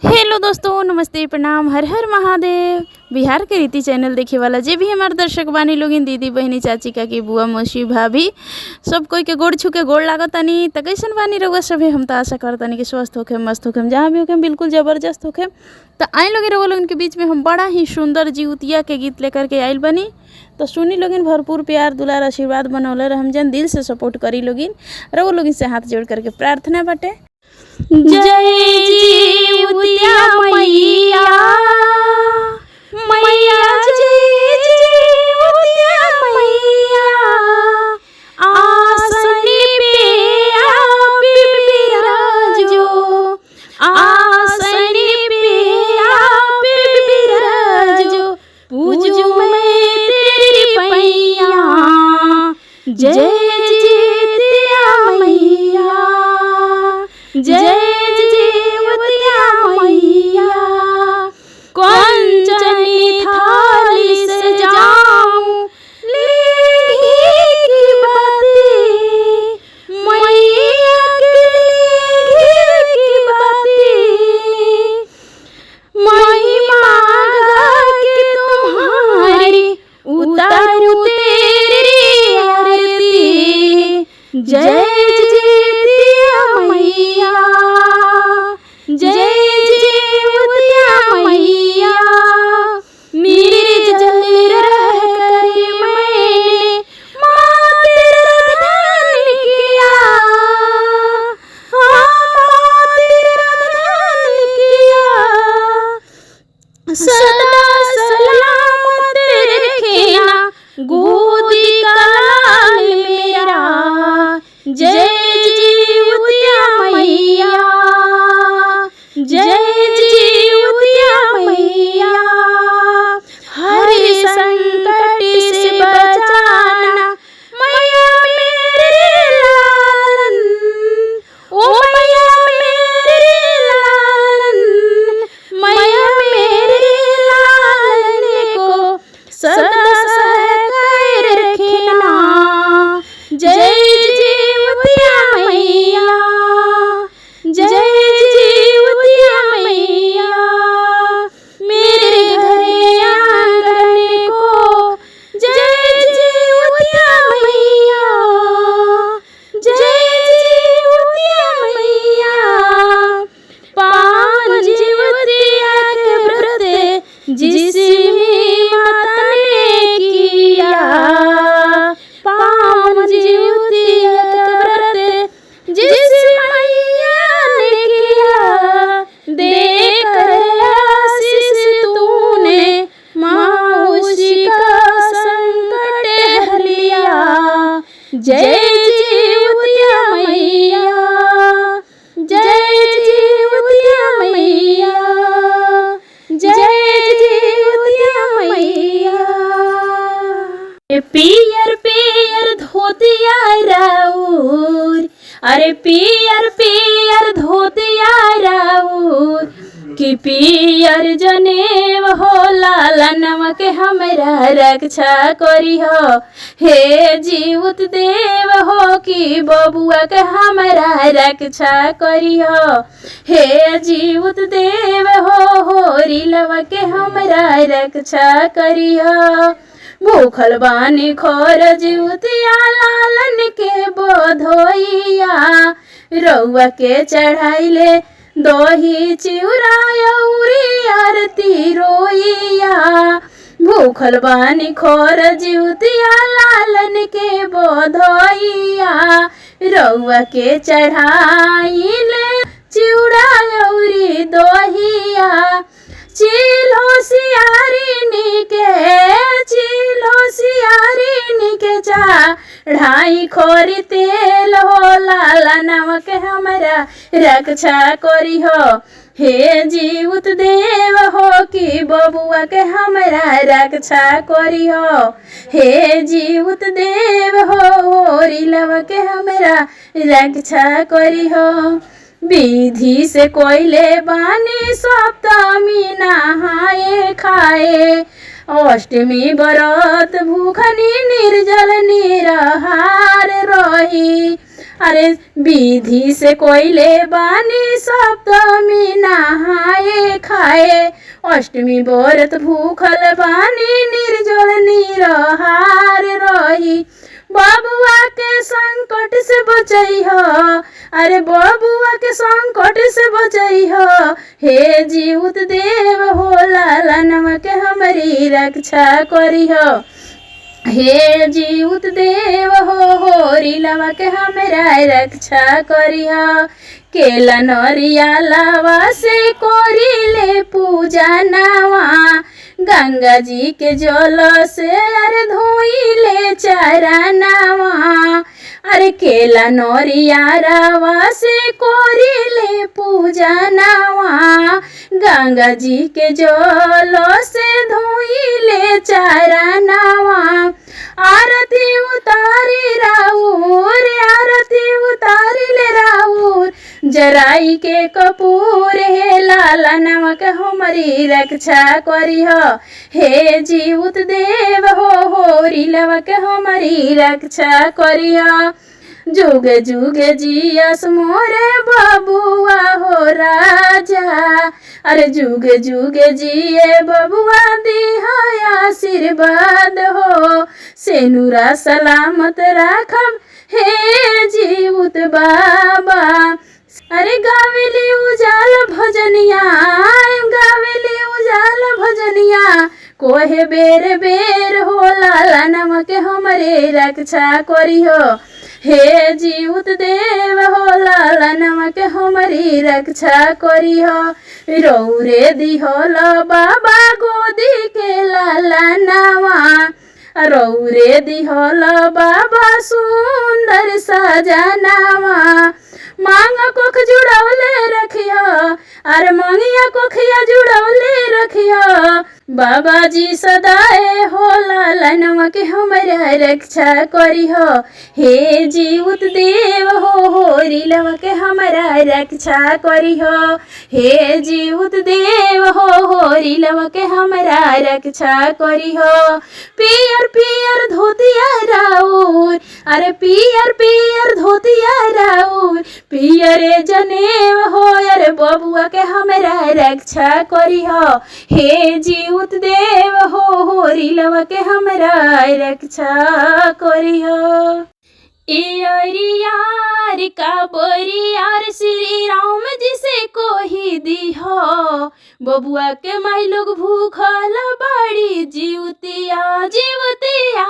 Hello दोस्तों, नमस्ते, प्रणाम, हर हर महादेव। बिहार के रीति चैनल देखे वाला जे भी हमारे दर्शक बानी लोगिन, दीदी बहनी चाची काकी बुआ मौसी भाभी सब कोई के गोड़ छू के गोड़ लागतानी। त कैसन बानी रउआ सभे? हम तो आशा करतानी कि स्वस्थ होखे, मस्त होखे, जहाँ भी होखे बिल्कुल ज़बरदस्त होखे। तो आए लोग रउआ लोगन के बीच में हम बड़ा ही सुंदर जीवतिया के गीत लेकर के आइल बनी। तो सुनी लोगिन, भरपूर प्यार दुलार आशीर्वाद बनौले हम जन दिल से सपोर्ट करी लोगिन। रउआ लोगिन से हाथ जोड़ करके प्रार्थना बाटे। जय जीवतिया मैया, मैया जय जीवतिया मैया, आसनी पे आप बिराजो, आसनी पे आप बिराजो, पूजू मैं तेरी पैया। जय जीवतिया मैया, जय जीवतिया मैया, कंचनी थाली से जाऊं लेगी की बातें, मैया की बातें, महिमा गा के तुम्हारी उतारूं तेरी आरती। जय सदा सलामत रखना गोदी का लाल मेरा। जय जीवतिया मैया, जय जीवतिया मैया, हर संकट से बचाना मैया मेरे लालन, ओ मैया मेरे लालन, मैया सदा सहकर रखना। जय जीवतिया मैया, जय जीवतिया मैया, मेरे घर आंगन को जय जीवतिया मैया, जय जीवतिया मैया, पावन जीवतिया के व्रत जिसमें जय जीवतिया मैया, जय जीवतिया मैया, जय जीवतिया मैया। पियर पियर धोतिया राउर, अरे पियर पियर धोतिया राउर, कि पियर जनेव हो लालनवा के हमरा रक्षा करी हो। हे जीवत देव हो कि बबुआ के हमरा रक्षा करी हो। हे जीवत देव हो रिलवा के हमरा रक्षा करी हो। भूखल बानी खोर जीवतिया लालन के बोधोइया, रउआ के चढ़ाइले दोही चिउरा उरी आरती रोइया। भूखल बानी खोर जीवतिया लालन के बोधोइया, रउआ के चढ़ाइले चिउरा उरी दोहिया। चिलो सियारिनी के चढ़ाई खोरी तेल हो लालनवा के हमरा रक्षा करी हो। हे जीवत देव हो कि बबुआ के हमरा रक्षा करी हो। हे जीवत देव हो रिलवा के हमरा रक्षा करी हो। विधि से कोयले बानी सप्तमी नहाए खाए, अष्टमी व्रत भूखनी निर्जल निराहार रही। अरे विधि से कोयले बानी सप्तमी नहाए खाए। अष्टमी व्रत भूखल बानी निर्जल निराहार रही। बबुआ के संकट से बचैह, अरे बबुआ के संकट से बचैह। हे जीउत देव हो लालनवा के हमारी रक्षा करिह। हे जीउत देव हो रिलवा के हमरा रक्षा करिह। केला नरिया लावा से कोरिले पूजा नावा। गंगा जी के जल से अरे धोइले चरनावा। अरे केला नरिया रावा से कोरिले पूजा नावा। गंगा जी के जल से धोइले चरनावा। आरती उतारी राउर, आरती उतारी ले राउर। जराई के कपूर हे लालनवा के हमारी रक्षा करिह। हे जीउत देव हो रिलवा के हमारी रक्षा करिह। जुग जुग जियस मोरे बबुआ हो राजा। अरे जुग जुग जिए बबुआ दिह आशीर्वाद हो। सेनुरा सलामत राखब हे जीउत बाबा। अरे गावेली उजाल भजनिया, गावेली उजाल भजनिया। कोहे बेर बेर हो लालनवा के हमारे रक्षा करिह। हे जीउत देव हो लालनवा के हमारी रक्षा करिह। रौरे दिहल बाबा गोदी के लालनवा। रौरे दिहल बाबा सुंदर सजनावा। मांग कोख जुड़वले रखिया, अरे मंगिया कोखिया जुड़वले रखिया। बाबा जी सदाए हो लालनवा के हमारा रक्षा करिह। हे जीउत देव हो रिलवा के हमारा रक्षा करिह। हे जीउत देव हो रिलवा के हमारा रक्षा करिह। पियर पियर धोतिया राउर, अरे पियर पियर धोतिया राउर। पियरे जनेव हो अरे बबुआ के हमारा रक्षा करिह। हे जीउत देव हो रिलवा के हमारा रक्षा करिह। यार का बरियार श्री राम जी से कोही दीह। बबुआ के माई लोग भूखल बाड़ी जीवतिया जीवतिया।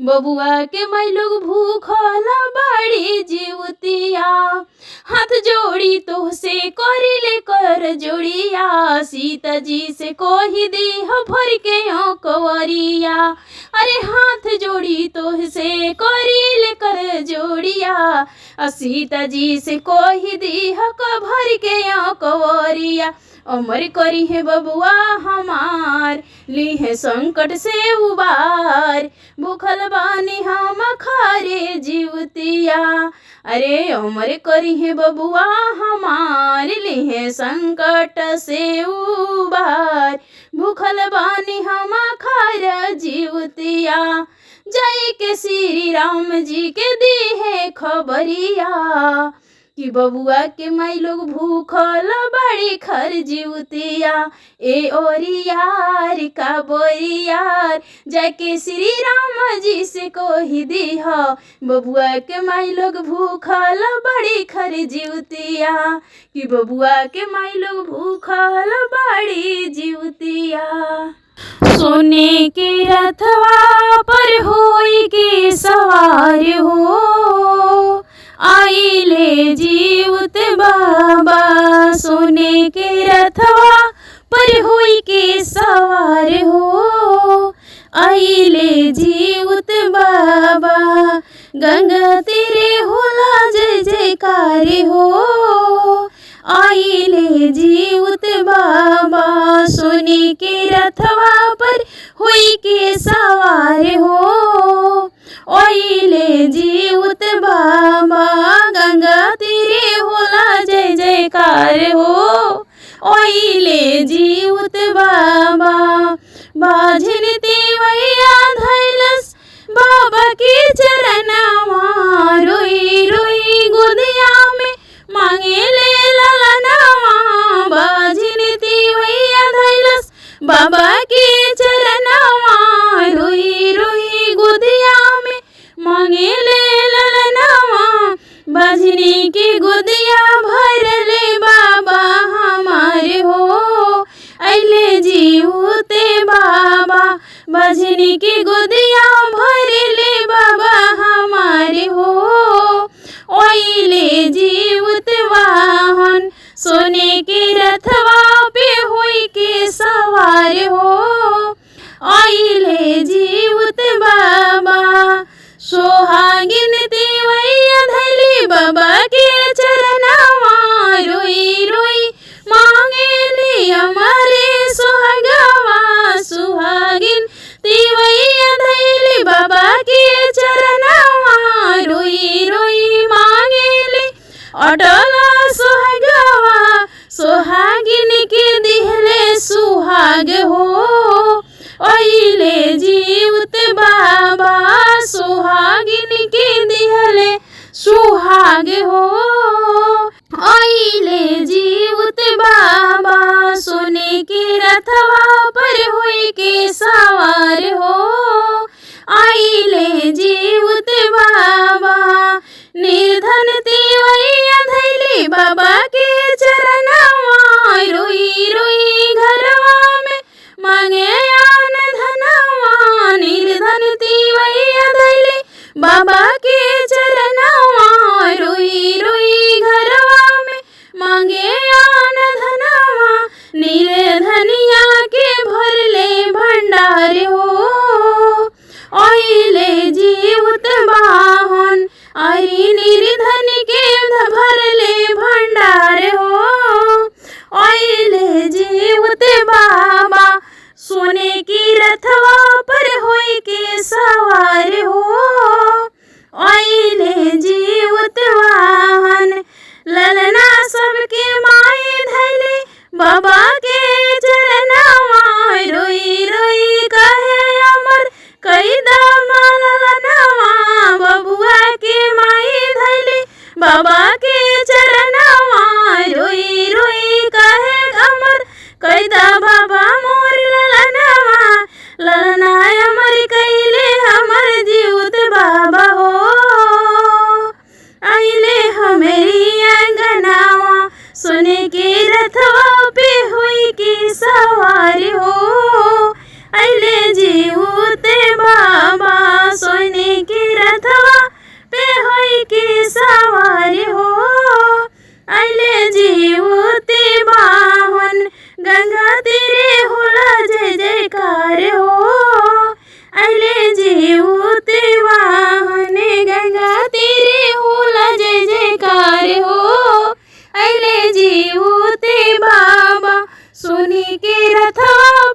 बबुआ के माई लोग भूखल बाड़ी जीवतिया। हाथ जोड़ी तो से करिले कर जोड़िया। सीता जी से कोही दीह भर के कंवरिया। अरे हाथ जोड़ी तो से करिले कर जोड़िया। सीता जी से कोही दीह भर के कंवरिया। अमर करी है बबुआ हमार, ली है संकट से उबार। भूखल बानी हम खारे जीवतिया। अरे अमर करी है बबुआ हमार, ली है संकट से उबार। भूखल बानी हम खार जीवतिया। जय के श्री राम जी के दी है खबरिया। कि बबुआ के माई लोग भूखल बड़ी खर जीवतिया। ए ओरियार का बोरियार, जाके श्री राम जी से कोही दीह। बबुआ के माई लोग भूखल बड़ी खर जीवतिया। कि बबुआ के माई लोग भूखल बड़ी जीवतिया। सोने के रथवा पर होई के सवार हो। आइले जीउत बाबा। सोने के रथवा पर होई के सवार हो। आइले जीउत बाबा। गंगा तेरे होला जय जयकार हो। आइले जीउत बाबा। सोने के रथवा पर होई के सवार हो। आइले जीउत बाबा। गंगा तेरे होला जय जयकार हो। आइले जीउत बाबा। बाझन देवैया धैलस बाबा के चरणवा। रोई रोई गोदिया में मांगे ले ललनवा। बाझन देवैया रथवा पे होई के सवार हो आइले जीवत बाबा। सोहागिन तिवैया धैली बाबा के चरणवा रोई रोई मांगेली हमारे सुहागवा। सुहागिन तिवैया धैली बाबा के चरणवा रोई रोई मांगेली अटल सुहागवा। सुहागिन के दिहले सुहाग हो आइले जीवत बाबा। सुहागिन के दिहले सुहाग हो आइले जीवत बाबा। सोने के रथवा पर होई के सवार हो आइले जीवत बाबा। निर्धन तिवैया धैली बाबा के चरणवा रोई रोई घरवा में मांगे आन धनवा। निर्धन तिवैया धैली बाबा के चरणवा रोई रोई घरवा में मांगे आन धनवा। निर्धनिया के भरले भंडार हो आइले जीवत बाहन। अरे निर्धन के भरले भंडार हो आइले जीवत बाबा। सोने की रथवा पर होई के सवार हो आइले जीवत वाहन। ललना सबके माई धैले बाबा के चरणवा रोई रोई कहे अमर कई दामा ललनवा। बबुआ के माई धैले बाबा के चरणवा रोई रोई कहे अमर कई दा बाबा मोर ललनवा। ललना अमर कैले हमर जीवत बाबा हो आइले हमेरी आंगनावा। सोने के रथवा पे हुई की सवार हो आइले जीवत बाबा। सोने के रथवा पे हुई की सवार हो आइले जीवत बाहन। गंगा तीरे होला जय जयकार हो आइले जीवत वाहन। गंगा तीरे होला जय जयकार हो आइले जीवत बाबा। सोने के रथवा